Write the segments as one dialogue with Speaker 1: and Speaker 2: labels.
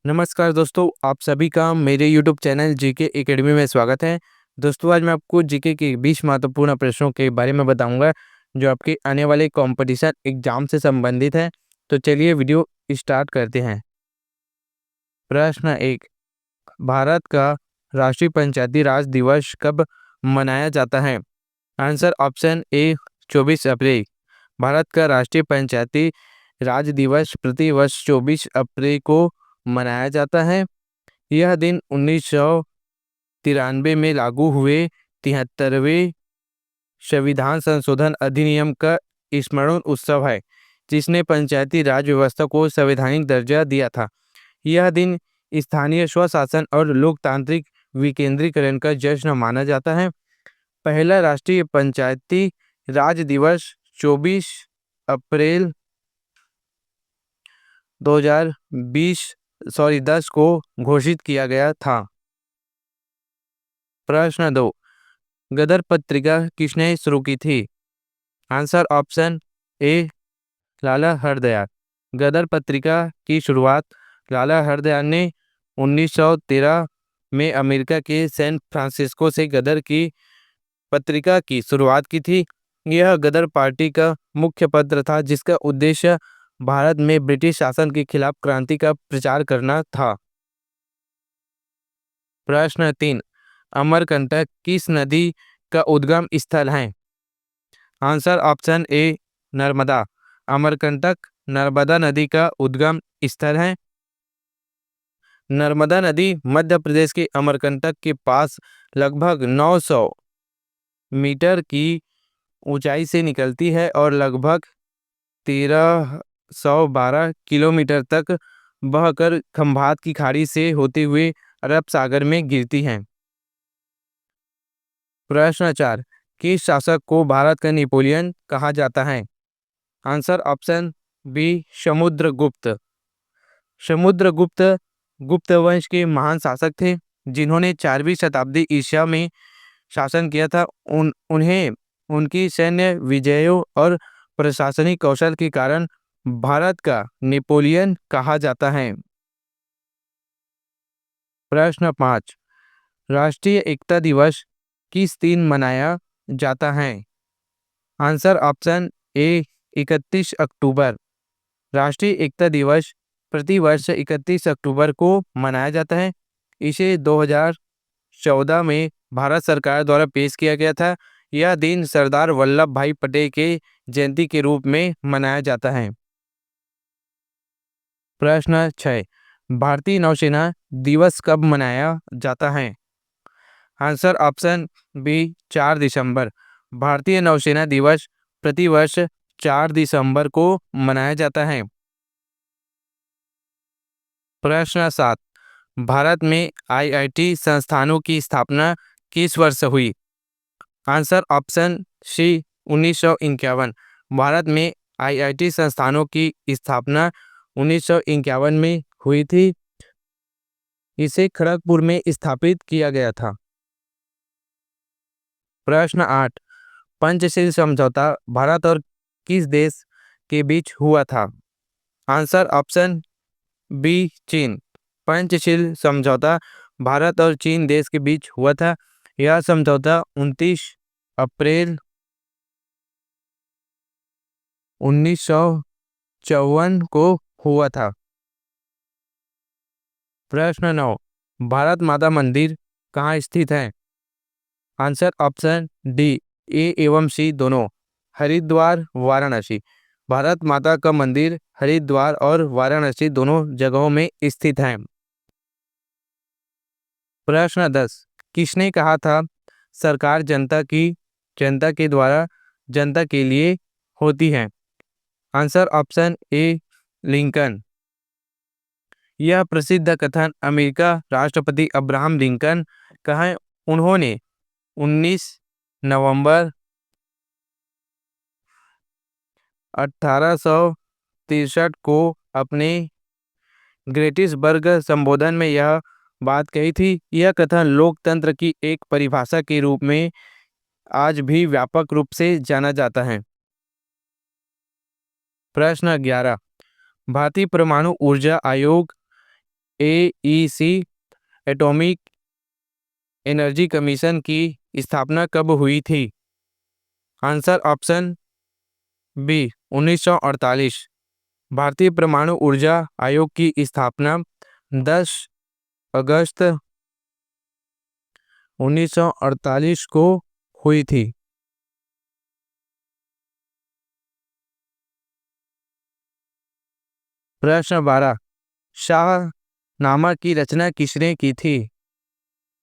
Speaker 1: नमस्कार दोस्तों, आप सभी का मेरे YouTube चैनल जीके एकेडमी में स्वागत है। दोस्तों, आज मैं आपको जीके के 20 महत्वपूर्ण प्रश्नों के बारे में बताऊंगा जो आपके आने वाले कंपटीशन एग्जाम से संबंधित है। तो चलिए वीडियो स्टार्ट करते हैं। प्रश्न 1। भारत का राष्ट्रीय पंचायती राज दिवस कब मनाया जाता है? आंसर ऑप्शन ए 24 अप्रैल। भारत का राष्ट्रीय पंचायती राज दिवस प्रति वर्ष 24 अप्रैल को मनाया जाता है। यह दिन 1993 में लागू हुए 73वें संविधान संशोधन अधिनियम का स्मरण उत्सव है, जिसने पंचायती राज व्यवस्था को संवैधानिक दर्जा दिया था। यह दिन स्थानीय स्वशासन और लोकतांत्रिक विकेंद्रीकरण का जश्न माना जाता है। पहला राष्ट्रीय पंचायती राज दिवस 24 अप्रैल 2010 को घोषित किया गया था। प्रश्न 2। गदर पत्रिका किसने शुरू की थी? आंसर ऑप्शन ए लाला हरदयाल। गदर पत्रिका की शुरुआत लाला हरदयाल ने 1913 में अमेरिका के सैन फ्रांसिस्को से गदर की पत्रिका की शुरुआत की थी। यह गदर पार्टी का मुख्य पत्र था, जिसका उद्देश्य भारत में ब्रिटिश शासन के खिलाफ क्रांति का प्रचार करना था। प्रश्न 3। अमरकंटक किस नदी का उद्गम स्थल है? आंसर ऑप्शन ए नर्मदा। अमरकंटक नर्मदा नदी का उद्गम स्थल है। नर्मदा नदी मध्य प्रदेश के अमरकंटक के पास लगभग 900 मीटर की ऊंचाई से निकलती है और लगभग 1312 किलोमीटर तक बहकर खंभात की खाड़ी से होते हुए अरब सागर में गिरती है। प्रश्न 4। किस शासक को भारत का नेपोलियन कहा जाता है? Answer option B Samudragupta. Samudragupta Gupta वंश के महान शासक थे, जिन्होंने 4वीं शताब्दी ईसा में शासन किया था। उन्हें उनकी सैन्य विजयों और प्रशासनिक कौशल के कारण भारत का नेपोलियन कहा जाता है। प्रश्न 5। राष्ट्रीय एकता दिवस किस दिन मनाया जाता है? आंसर ऑप्शन ए 31 अक्टूबर। राष्ट्रीय एकता दिवस प्रति वर्ष 31 अक्टूबर को मनाया जाता है। इसे 2014 में भारत सरकार द्वारा पेश किया गया था। यह दिन सरदार वल्लभ भाई पटेल के जयंती के रूप में मनाया जाता है। प्रश्न 6। भारतीय नौसेना दिवस कब मनाया जाता है? आंसर ऑप्शन बी 4 दिसंबर। भारतीय नौसेना दिवस प्रति वर्ष 4 दिसंबर को मनाया जाता है। प्रश्न 7। भारत में आईआईटी संस्थानों की स्थापना किस वर्ष हुई? Answer option C 1951। भारत में आईआईटी संस्थानों की स्थापना 1951 में हुई थी। इसे खड़गपुर में स्थापित किया गया था। प्रश्न 8। पंचशील समझौता भारत और किस देश के बीच हुआ था? आंसर ऑप्शन बी चीन। पंचशील समझौता भारत और चीन देश के बीच हुआ था। यह समझौता 29 अप्रैल 1954 को हुआ था। प्रश्न 9। भारत माता मंदिर कहाँ स्थित है? आंसर ऑप्शन डी ए एवं सी दोनों, हरिद्वार वाराणसी। भारत माता का मंदिर हरिद्वार और वाराणसी दोनों जगहों में स्थित है। प्रश्न 10। किसने कहा था सरकार जनता के द्वारा जनता के लिए होती है? आंसर ऑप्शन ए लिंकन। यह प्रसिद्ध कथन अमेरिका राष्ट्रपति अब्राहम लिंकन का है। उन्होंने 19 नवंबर 1863 को अपने गेटिसबर्ग संबोधन में यह बात कही थी। यह कथन लोकतंत्र की एक परिभाषा के रूप में आज भी व्यापक रूप से जाना जाता है। प्रश्न 11। भारतीय परमाणु ऊर्जा आयोग AEC एटॉमिक एनर्जी कमीशन की स्थापना कब हुई थी? Answer option B 1948। भारतीय परमाणु ऊर्जा आयोग की स्थापना 10 अगस्त 1948 को हुई थी। प्रश्न 12 शाहनामा की रचना किसने की थी?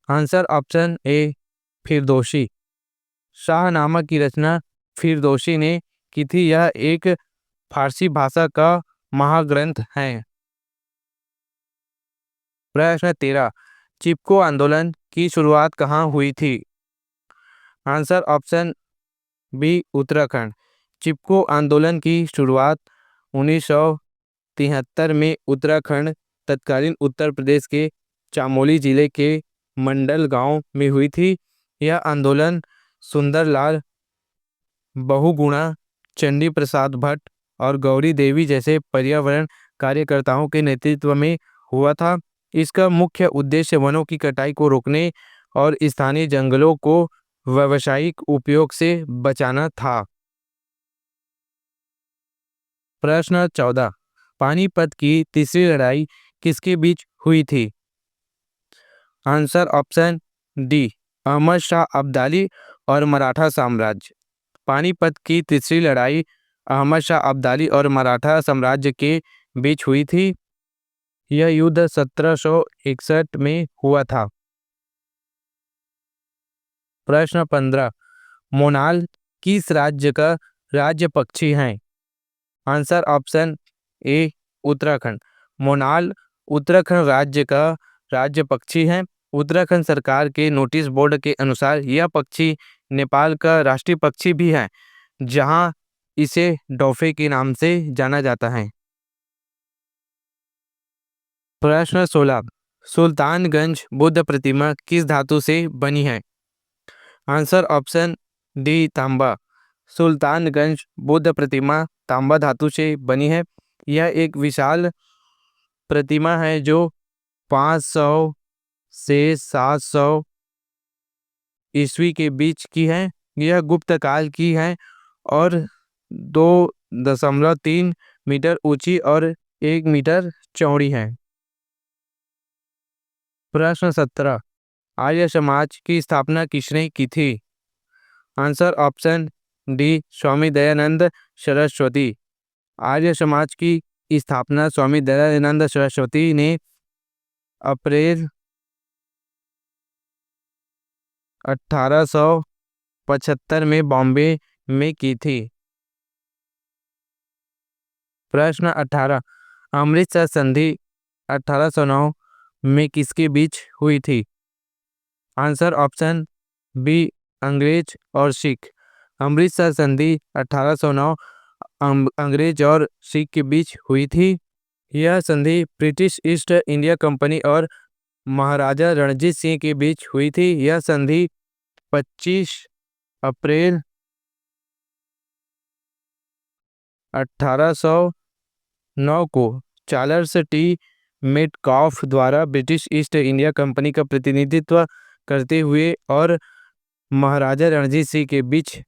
Speaker 1: आंसर ऑप्शन ए फिरदौसी। शाहनामा की रचना फिरदौसी ने की थी। यह एक फारसी भाषा का महाग्रंथ है। प्रश्न 13 चिपको आंदोलन की शुरुआत कहाँ हुई थी? Answer option B Uttarakhand. Chipko Andolan की शुरुआत 1973 में उत्तराखंड तत्कालीन उत्तर प्रदेश के चमोली जिले के मंडल गांव में हुई थी। यह आंदोलन सुंदरलाल बहुगुणा, चंडी प्रसाद भट्ट और गौरी देवी जैसे पर्यावरण कार्यकर्ताओं के नेतृत्व में हुआ था। इसका मुख्य उद्देश्य वनों की कटाई को रोकने और स्थानीय जंगलों को व्यावसायिक उपयोग से बचाना था। प्रश्न 14 पानीपत की तीसरी लड़ाई किसके बीच हुई थी? Answer option D Ahmad Shah Abdali और मराठा साम्राज्य। पानीपत की तीसरी लड़ाई अहमद शाह अब्दाली और मराठा साम्राज्य के बीच हुई थी। यह युद्ध 1761 में हुआ था। प्रश्न 15 मोनाल किस राज्य का राज्य पक्षी है? Answer option A Uttarakhand. मोनाल उत्तराखंड राज्य का राज्य पक्षी है। उत्तराखंड सरकार के नोटिस बोर्ड के अनुसार यह पक्षी नेपाल का राष्ट्रीय पक्षी भी है, जहां इसे डॉफे के नाम से जाना जाता है। प्रश्न 16 सुल्तानगंज बुद्ध प्रतिमा किस धातु से बनी है? आंसर ऑप्शन डी तांबा। सुल्तानगंज बुद्ध प्रतिमा तांबा धातु से बनी है। यह एक विशाल प्रतिमा है जो 500 से 700 ईस्वी के बीच की है। यह गुप्त काल की है और 2.3 मीटर ऊंची और 1 मीटर चौड़ी है। प्रश्न 17 आर्य समाज की स्थापना किसने की थी? Answer option D Swami Dayanand Saraswati. Arya Samaj की स्थापना स्वामी दयानंद सरस्वती ने अप्रैल 1875 में बॉम्बे में की थी। प्रश्न 18 अमृतसर संधि 1809 में किसके बीच हुई थी? आंसर ऑप्शन बी अंग्रेज और सिख। अमृतसर संधि 1809 अंग्रेज और सिख के बीच हुई थी। यह संधि ब्रिटिश ईस्ट इंडिया कंपनी और महाराजा रणजीत सिंह के बीच हुई थी। यह संधि 25 अप्रैल 1809 को चार्ल्स टी मेटकाफ द्वारा ब्रिटिश ईस्ट इंडिया कंपनी का प्रतिनिधित्व करते हुए और महाराजा रणजीत सिंह के बीच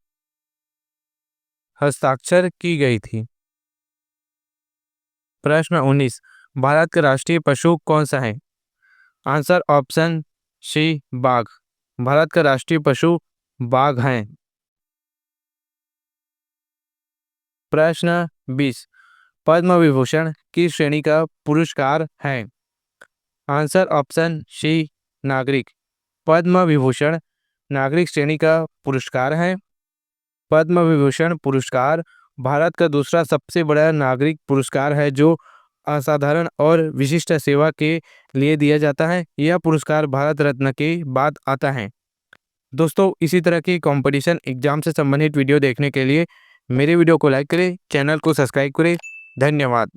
Speaker 1: हस्ताक्षर की गई थी। प्रश्न 19 भारत का राष्ट्रीय पशु कौन सा है? आंसर ऑप्शन सी बाघ। भारत का राष्ट्रीय पशु बाघ है। प्रश्न 20 पद्म विभूषण किस श्रेणी का पुरस्कार है? आंसर ऑप्शन सी नागरिक। पद्म विभूषण नागरिक श्रेणी का पुरस्कार है। पद्म विभूषण पुरस्कार भारत का दूसरा सबसे बड़ा नागरिक पुरस्कार है जो असाधारण और विशिष्ट सेवा के लिए दिया जाता है। यह पुरस्कार भारत रत्न के बाद आता है। दोस्तों, इसी तरह की कंपटीशन एग्जाम से संबंधित वीडियो देखने के लिए मेरे वीडियो को लाइक करें, चैनल को सब्सक्राइब करें। धन्यवाद।